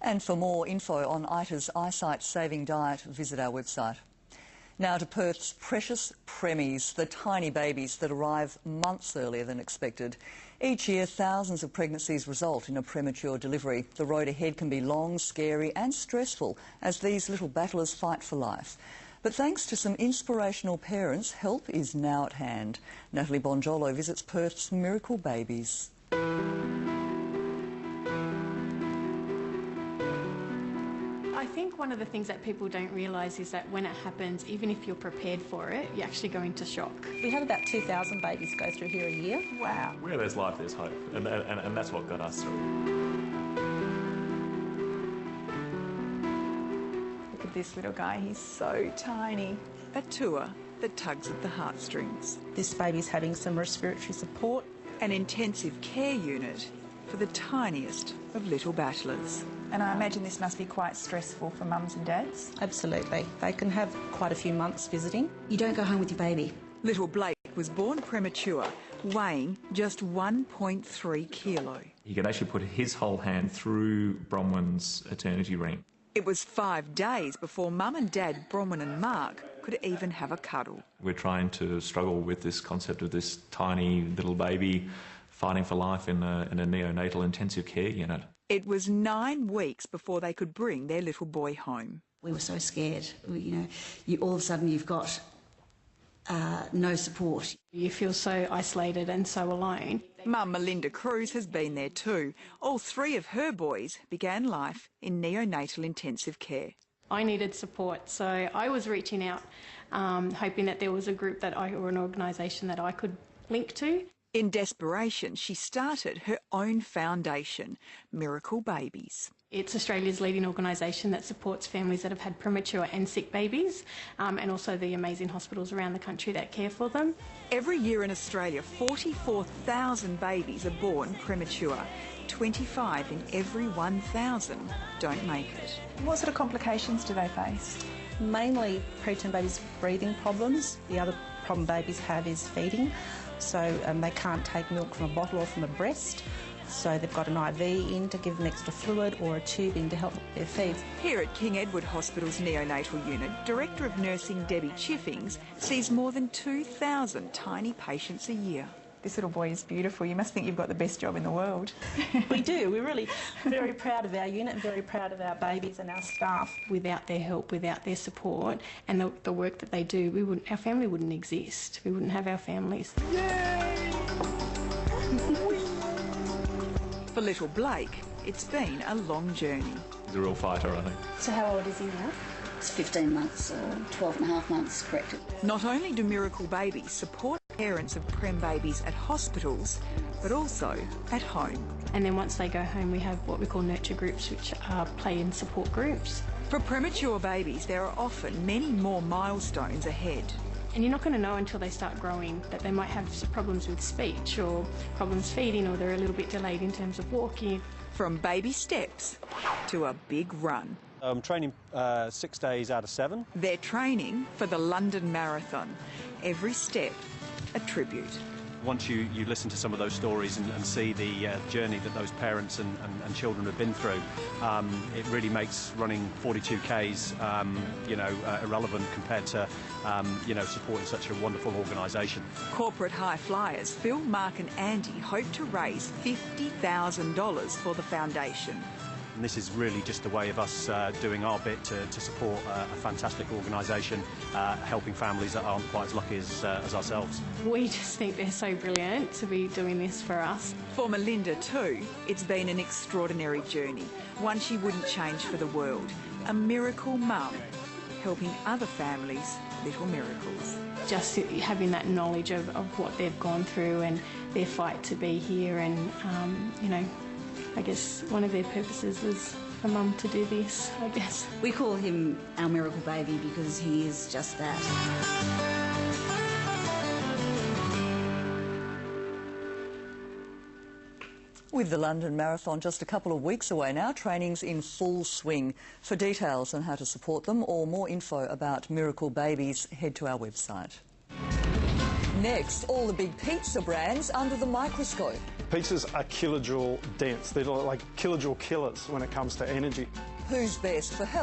And for more info on ITA's eyesight-saving diet, visit our website. Now to Perth's precious premies, the tiny babies that arrive months earlier than expected. Each year, thousands of pregnancies result in a premature delivery. The road ahead can be long, scary and stressful as these little battlers fight for life. But thanks to some inspirational parents, help is now at hand. Natalie Bonjolo visits Perth's miracle babies. I think one of the things that people don't realise is that when it happens, even if you're prepared for it, you actually go into shock. We have about 2,000 babies go through here a year. Wow. Where there's life, there's hope, and that's what got us through. Look at this little guy, he's so tiny. A tour that tugs at the heartstrings. This baby's having some respiratory support. An intensive care unit for the tiniest of little battlers. And I imagine this must be quite stressful for mums and dads. Absolutely. They can have quite a few months visiting. You don't go home with your baby. Little Blake was born premature, weighing just 1.3 kilo. He could actually put his whole hand through Bronwyn's eternity ring. It was 5 days before Mum and Dad, Bronwyn and Mark, could even have a cuddle. We're trying to struggle with this concept of this tiny little baby fighting for life in a neonatal intensive care unit. It was 9 weeks before they could bring their little boy home. We were so scared. All of a sudden you've got no support. You feel so isolated and so alone. Mum Melinda Cruz has been there too. All 3 of her boys began life in neonatal intensive care. I needed support, so I was reaching out, hoping that there was a group or an organisation that I could link to. In desperation, she started her own foundation, Miracle Babies. It's Australia's leading organisation that supports families that have had premature and sick babies, and also the amazing hospitals around the country that care for them. Every year in Australia, 44,000 babies are born premature. 25 in every 1,000 don't make it. What sort of complications do they face? Mainly preterm babies' breathing problems. The other problem babies have is feeding. So they can't take milk from a bottle or from a breast. So they've got an IV in to give them extra fluid or a tube in to help their feed. Here at King Edward Hospital's neonatal unit, Director of Nursing Debbie Chiffings sees more than 2,000 tiny patients a year. This little boy is beautiful. You must think you've got the best job in the world. We do. We're really very proud of our unit, very proud of our babies and our staff. Without their help, without their support and the work that they do, our family wouldn't exist. We wouldn't have our families. Yay! For little Blake, it's been a long journey. He's a real fighter, I think. So how old is he now? It's 15 months, 12 and a half months, correct. Not only do Miracle Babies support parents of prem babies at hospitals, but also at home. And then once they go home, we have what we call nurture groups, which are play and support groups. For premature babies, there are often many more milestones ahead. And you're not going to know until they start growing that they might have problems with speech or problems feeding, or they're a little bit delayed in terms of walking. From baby steps to a big run. I'm training 6 days out of 7. They're training for the London Marathon. Every step a tribute. Once you listen to some of those stories and see the journey that those parents and children have been through, it really makes running 42 Ks, irrelevant compared to, supporting such a wonderful organisation. Corporate high flyers Phil, Mark and Andy hope to raise $50,000 for the foundation. And this is really just a way of us doing our bit to support a fantastic organisation, helping families that aren't quite as lucky as ourselves. We just think they're so brilliant to be doing this for us. For Melinda too, it's been an extraordinary journey, one she wouldn't change for the world. A miracle mum, helping other families, little miracles. Just having that knowledge of what they've gone through and their fight to be here, and, I guess one of their purposes was for Mum to do this, I guess. We call him our miracle baby because he is just that. With the London Marathon just a couple of weeks away now, training's in full swing. For details on how to support them or more info about Miracle Babies, head to our website. Next, all the big pizza brands under the microscope. Pizzas are kilojoule dense. They're like kilojoule killers when it comes to energy. Who's best for health?